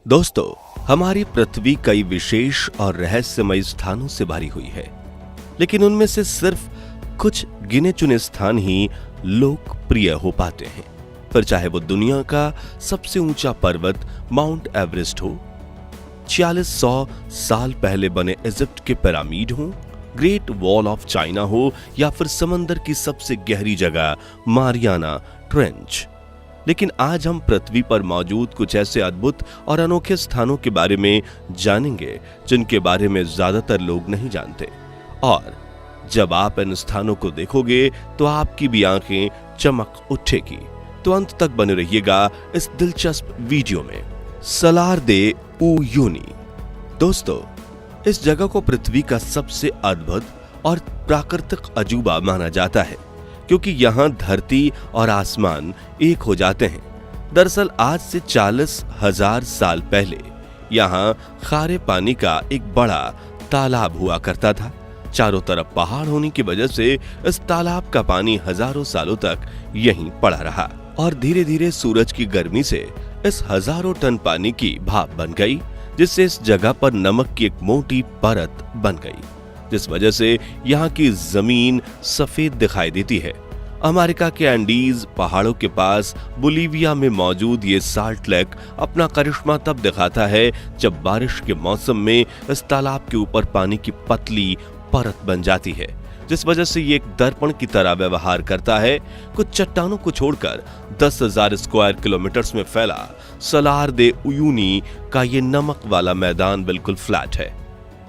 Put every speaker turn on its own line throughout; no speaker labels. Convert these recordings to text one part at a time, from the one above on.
दोस्तों, हमारी पृथ्वी कई विशेष और रहस्यमय स्थानों से भरी हुई है, लेकिन उनमें से सिर्फ कुछ गिने चुने स्थान ही लोकप्रिय हो पाते हैं। फिर चाहे वो दुनिया का सबसे ऊंचा पर्वत माउंट एवरेस्ट हो, 4600 साल पहले बने इजिप्ट के पिरामिड हो, ग्रेट वॉल ऑफ चाइना हो या फिर समंदर की सबसे गहरी जगह मारियाना ट्रेंच। लेकिन आज हम पृथ्वी पर मौजूद कुछ ऐसे अद्भुत और अनोखे स्थानों के बारे में जानेंगे जिनके बारे में ज्यादातर लोग नहीं जानते। और जब आप इन स्थानों को देखोगे तो आपकी भी आंखें चमक उठेगी। तो अंत तक बने रहिएगा इस दिलचस्प वीडियो में। सलार दे उयुनी। दोस्तों, इस जगह को पृथ्वी का सबसे अद्भुत और प्राकृतिक अजूबा माना जाता है, क्योंकि यहाँ धरती और आसमान एक हो जाते हैं। दरअसल आज से 40,000 साल पहले यहाँ खारे पानी का एक बड़ा तालाब हुआ करता था। चारों तरफ पहाड़ होने की वजह से इस तालाब का पानी हजारों सालों तक यहीं पड़ा रहा और धीरे धीरे सूरज की गर्मी से इस हजारों टन पानी की भाप बन गई, जिससे इस जगह पर नमक की एक मोटी परत बन गई, जिस वजह से यहाँ की जमीन सफेद दिखाई देती है। अमेरिका के एंडीज पहाड़ों के पास बोलिविया में मौजूद ये साल्ट लेक अपना करिश्मा तब दिखाता है जब बारिश के मौसम में इस तालाब के ऊपर पानी की पतली परत बन जाती है, जिस वजह से ये एक दर्पण की तरह व्यवहार करता है। कुछ चट्टानों को छोड़कर 10,000 स्क्वायर किलोमीटर में फैला सलार दे उयुनी का ये नमक वाला मैदान बिल्कुल फ्लैट है।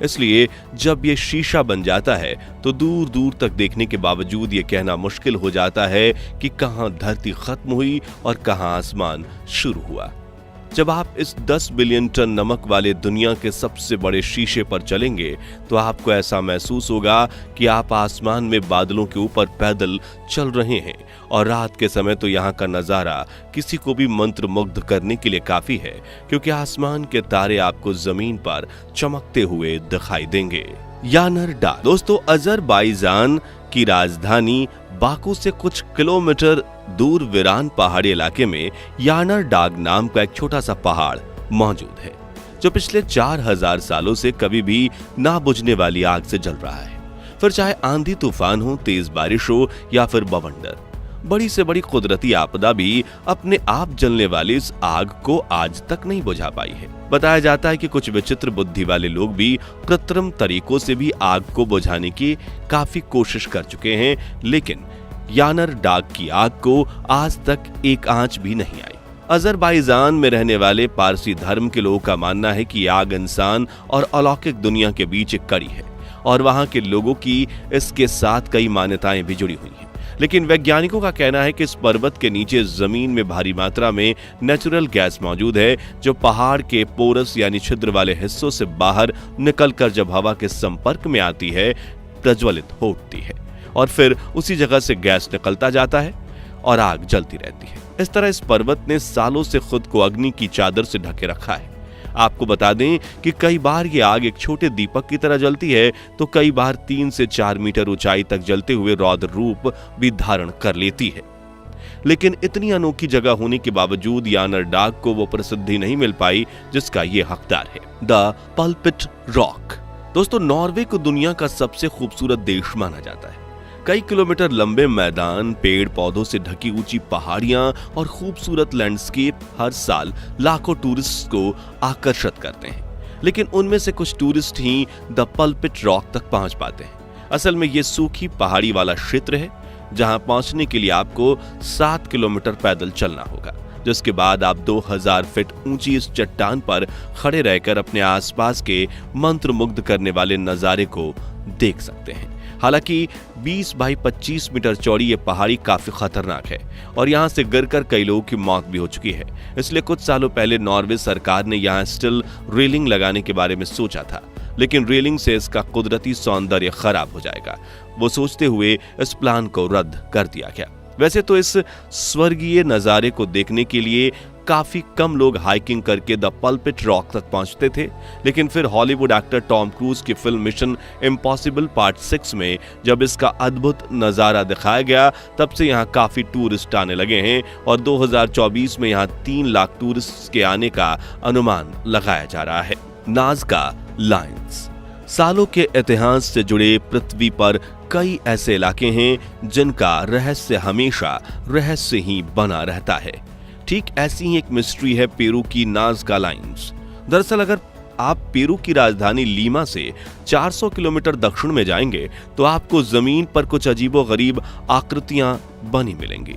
इसलिए जब ये शीशा बन जाता है तो दूर दूर तक देखने के बावजूद ये कहना मुश्किल हो जाता है कि कहां धरती खत्म हुई और कहां आसमान शुरू हुआ। जब आप इस 10 बिलियन टन नमक वाले दुनिया के सबसे बड़े शीशे पर चलेंगे तो आपको ऐसा महसूस होगा कि आप आसमान में बादलों के ऊपर पैदल चल रहे हैं। और रात के समय तो यहाँ का नजारा किसी को भी मंत्रमुग्ध करने के लिए काफी है, क्योंकि आसमान के तारे आपको जमीन पर चमकते हुए दिखाई देंगे। यानर डाग। दोस्तों, अजरबैजान की राजधानी बाकू से कुछ किलोमीटर दूर वीरान पहाड़ी इलाके में यानर डाग नाम का एक छोटा सा पहाड़ मौजूद है, जो पिछले 4000 सालों से कभी भी ना बुझने वाली आग से जल रहा है। फिर चाहे आंधी तूफान हो, तेज बारिश हो या फिर बवंडर, बड़ी से बड़ी कुदरती आपदा भी अपने आप जलने वाली इस आग को आज तक नहीं बुझा पाई है। बताया जाता है कि कुछ विचित्र बुद्धि वाले लोग भी कृत्रिम तरीकों से भी आग को बुझाने की काफी कोशिश कर चुके हैं, लेकिन यानर डाग की आग को आज तक एक आंच भी नहीं आई। अजरबैजान में रहने वाले पारसी धर्म के लोगों का मानना है कि आग इंसान और अलौकिक दुनिया के बीच एक कड़ी है और वहां के लोगों की इसके साथ कई मान्यताएं भी जुड़ी हुई हैं। लेकिन वैज्ञानिकों का कहना है कि इस पर्वत के नीचे जमीन में भारी मात्रा में नेचुरल गैस मौजूद है, जो पहाड़ के पोरस यानी छिद्र वाले हिस्सों से बाहर निकलकर जब हवा के संपर्क में आती है प्रज्वलित हो उठती है और फिर उसी जगह से गैस निकलता जाता है और आग जलती रहती है। इस तरह इस पर्वत ने सालों से खुद को अग्नि की चादर से ढके रखा है। आपको बता दें कि कई बार ये आग एक छोटे दीपक की तरह जलती है, तो कई बार 3 से 4 मीटर ऊंचाई तक जलते हुए रौद्र रूप भी धारण कर लेती है। लेकिन इतनी अनोखी जगह होने के बावजूद यानर डाग को वो प्रसिद्धि नहीं मिल पाई जिसका ये हकदार है। The pulpit rock. दोस्तों, नॉर्वे को दुनिया का सबसे खूबसूरत देश माना जाता है। कई किलोमीटर लंबे मैदान, पेड़ पौधों से ढकी ऊंची पहाड़ियां और खूबसूरत लैंडस्केप हर साल लाखों टूरिस्ट को आकर्षित करते हैं, लेकिन उनमें से कुछ tourist he the pulpit rock तक पहुंच पाते हैं। असल में ये सूखी पहाड़ी वाला क्षेत्र है जहां पहुंचने के लिए आपको 7 किलोमीटर पैदल चलना होगा, जिसके बाद आप 2000 फीट ऊंची इस चट्टान पर खड़े रहकर अपने आसपास के मंत्रमुग्ध करने वाले नजारे को देख सकते हैं। हालांकि 20 बाई 25 मीटर चौड़ी ये पहाड़ी काफी खतरनाक है और यहाँ से गिरकर कई लोगों की मौत भी हो चुकी है। इसलिए कुछ सालों पहले नॉर्वे सरकार ने यहाँ स्टिल रेलिंग लगाने के बारे में सोचा था, लेकिन रेलिंग से इसका कुदरती सौंदर्य खराब हो जाएगा। वो सोचते हुए इस प्लान को रद्द कर दिया गया। वैसे तो इस स्वर्गीय नजारे को देखने के लिए काफी कम लोग हाइकिंग करके द पल्पिट रॉक तक पहुंचते थे, लेकिन फिर हॉलीवुड एक्टर टॉम क्रूज की फिल्म मिशन इम्पॉसिबल पार्ट 6 में जब इसका अद्भुत नजारा दिखाया गया, तब से यहाँ काफी टूरिस्ट आने लगे हैं और 2024 में यहाँ 3 लाख टूरिस्ट के आने का अनुमान लगाया जा रहा है। Nazca lines. सालों के इतिहास से जुड़े पृथ्वी पर कई ऐसे इलाके हैं जिनका रहस्य हमेशा रहस्य ही बना रहता है। ठीक ऐसी ही एक मिस्ट्री है पेरू की नाज़का लाइन्स। दरअसल अगर आप पेरू की राजधानी लीमा से 400 किलोमीटर दक्षिण में जाएंगे तो आपको जमीन पर कुछ अजीबोगरीब आकृतियां बनी मिलेंगी।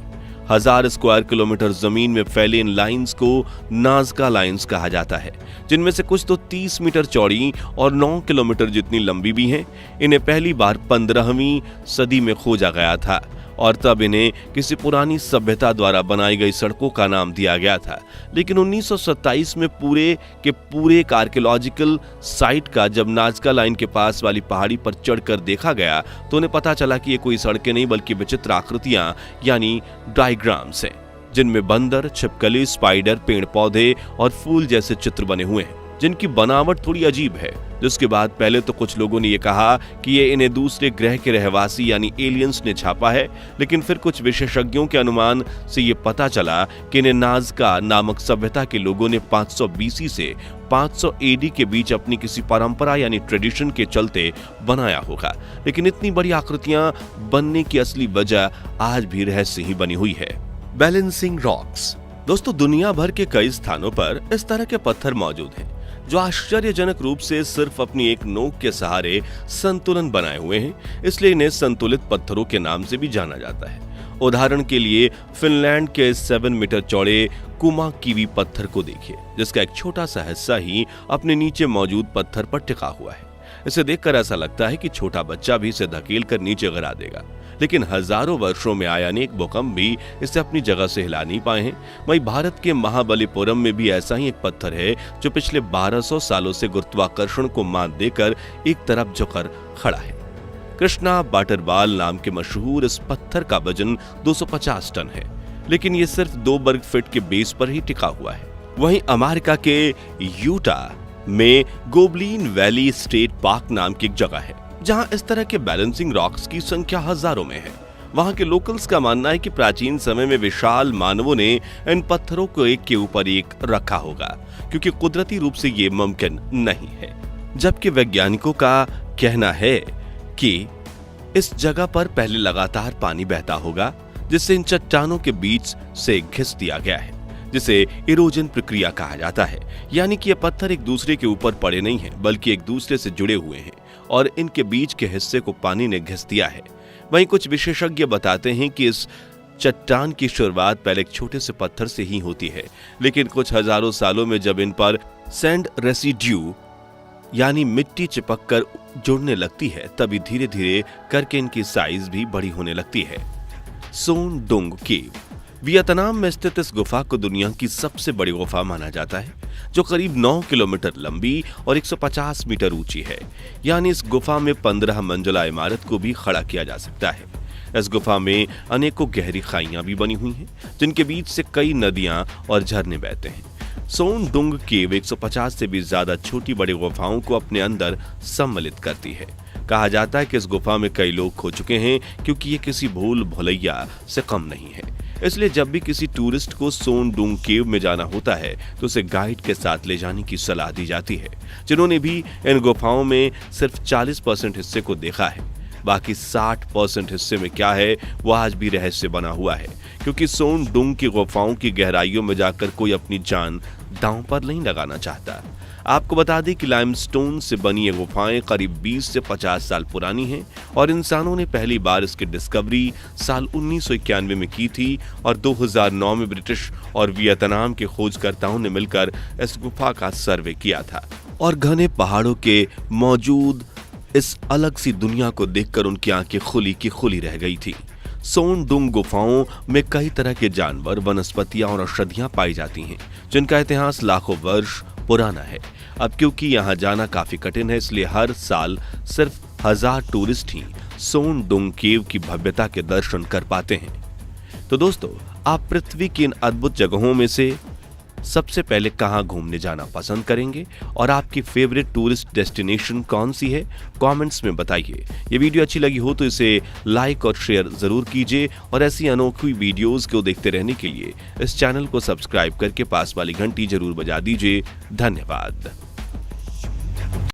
1000 स्क्वायर किलोमीटर जमीन में फैले इन लाइंस को नाज़का लाइंस कहा जाता है, जिनमें से कुछ तो 30 मीटर चौड़ी और 9 किलोमीटर जितनी लंबी भी हैं। इन्हें पहली बार 15वीं सदी में खोजा गया था और तब इन्हें किसी पुरानी सभ्यता द्वारा बनाई गई सड़कों का नाम दिया गया था। लेकिन 1927 में पूरे के पूरे एक आर्कियोलॉजिकल साइट का जब नाज़का लाइन के पास वाली पहाड़ी पर चढ़कर देखा गया तो उन्हें पता चला कि ये कोई सड़कें नहीं बल्कि विचित्र आकृतियां यानी डायग्राम्स हैं, जिनमें बंदर, छिपकली, स्पाइडर, पेड़ पौधे और फूल जैसे चित्र बने हुए हैं, जिनकी बनावट थोड़ी अजीब है। जिसके बाद पहले तो कुछ लोगों ने ये कहा कि ये इन्हें दूसरे ग्रह के रहवासी यानी एलियंस ने छापा है, लेकिन फिर कुछ विशेषज्ञों के अनुमान से ये पता चला कि इन्हें नाज़का नामक सभ्यता के लोगों ने 500 BC से 500 AD के बीच अपनी किसी परंपरा यानी ट्रेडिशन के चलते बनाया होगा। लेकिन इतनी बड़ी आकृतियां बनने की असली वजह आज भी रहस्य ही बनी हुई है। Balancing rocks. दोस्तों, दुनिया भर के कई स्थानों पर इस तरह के पत्थर मौजूद हैं जो आश्चर्यजनक रूप से सिर्फ अपनी एक नोक के सहारे संतुलन बनाए हुए हैं, इसलिए इन्हें संतुलित पत्थरों के नाम से भी जाना जाता है। उदाहरण के लिए फिनलैंड के 7 मीटर चौड़े कुमाकीवी पत्थर को देखिए, जिसका एक छोटा सा हिस्सा ही अपने नीचे मौजूद पत्थर पर टिका हुआ है। इसे देखकर ऐसा लगता है कि छोटा बच्चा भी इसे धकेल कर नीचे गिरा देगा, लेकिन हजारों वर्षों में आए अनेक भूकंप भी इसे अपनी जगह से हिला नहीं पाए हैं। वहीं भारत के महाबलीपुरम में भी ऐसा ही एक पत्थर है जो पिछले 1200 सालों से गुरुत्वाकर्षण को मात देकर एक तरफ झुककर खड़ा है। कृष्णा बाटरबाल नाम के मशहूर इस पत्थर का वजन 250 टन है, लेकिन ये सिर्फ 2 वर्ग फीट के बेस पर ही टिका हुआ है। वहीं अमेरिका के यूटा में गोबलिन वैली स्टेट पार्क नाम की एक जगह है जहां इस तरह के बैलेंसिंग रॉक्स की संख्या हजारों में है। वहां के लोकल्स का मानना है कि प्राचीन समय में विशाल मानवों ने इन पत्थरों को एक के ऊपर एक रखा होगा, क्योंकि कुदरती रूप से ये मुमकिन नहीं है। जबकि वैज्ञानिकों का कहना है कि इस जगह पर पहले लगातार पानी बहता होगा, जिससे इन चट्टानों के बीच से घिस दिया गया है, जिसे इरोजन प्रक्रिया कहा जाता है। यानी कि ये पत्थर एक दूसरे के ऊपर पड़े नहीं हैं, बल्कि एक दूसरे से जुड़े हुए हैं और इनके बीच के हिस्से को पानी ने घिस दिया है। वहीं कुछ विशेषज्ञ बताते हैं कि इस चट्टान की शुरुआत पहले एक छोटे से पत्थर से ही होती है, लेकिन कुछ हजारों सालों में जब इन पर सैंड रेसिड्यू यानी मिट्टी चिपक कर जुड़ने लगती है, तभी धीरे धीरे करके इनकी साइज भी बड़ी होने लगती है। सोन डुंग केव। वियतनाम में स्थित इस गुफा को दुनिया की सबसे बड़ी गुफा माना जाता है, जो करीब 9 किलोमीटर लंबी और 150 मीटर ऊंची है। यानी इस गुफा में 15 मंजिला इमारत को भी खड़ा किया जा सकता है। इस गुफा में अनेकों गहरी खाइयां भी बनी हुई हैं, जिनके बीच से कई नदियां और झरने बहते हैं। सोन डुंग केव 150 से भी ज्यादा छोटी बड़ी गुफाओं को अपने अंदर सम्मिलित करती है। कहा जाता है कि इस गुफा में कई लोग खो चुके हैं, क्योंकि ये किसी भूल भुलैया से कम नहीं है। इसलिए जब भी किसी टूरिस्ट को सोन डुंग केव में जाना होता है तो उसे गाइड के साथ ले जाने की सलाह दी जाती है, जिन्होंने भी इन गुफाओं में सिर्फ 40% हिस्से को देखा है। बाकी 60% हिस्से में क्या है वो आज भी रहस्य बना हुआ है, क्योंकि सोन डुंग की गुफाओं की गहराइयों में जाकर कोई अपनी जान दांव पर नहीं लगाना चाहता। आपको बता दें कि लाइमस्टोन से बनी ये गुफाएं करीब 20 से 50 साल पुरानी हैं और इंसानों ने पहली बार इसकी डिस्कवरी साल 1991 में की थी और 2009 में ब्रिटिश और वियतनाम के खोजकर्ताओं ने मिलकर इस गुफा का सर्वे किया था और घने पहाड़ों के मौजूद इस अलग सी दुनिया को देखकर उनकी आंखें खुली की खुली रह गई थी। सोन डुंग गुफाओं में कई तरह के जानवर, वनस्पतियां और औषधियां पाई जाती हैं, जिनका इतिहास लाखों वर्ष पुराना है। अब क्योंकि यहाँ जाना काफी कठिन है, इसलिए हर साल सिर्फ 1000 टूरिस्ट ही सोन डुंग केव की भव्यता के दर्शन कर पाते हैं। तो दोस्तों, आप पृथ्वी की इन अद्भुत जगहों में से सबसे पहले कहां घूमने जाना पसंद करेंगे और आपकी फेवरेट टूरिस्ट डेस्टिनेशन कौन सी है, कमेंट्स में बताइए। ये वीडियो अच्छी लगी हो तो इसे लाइक और शेयर जरूर कीजिए और ऐसी अनोखी वीडियोस को देखते रहने के लिए इस चैनल को सब्सक्राइब करके पास वाली घंटी जरूर बजा दीजिए। धन्यवाद।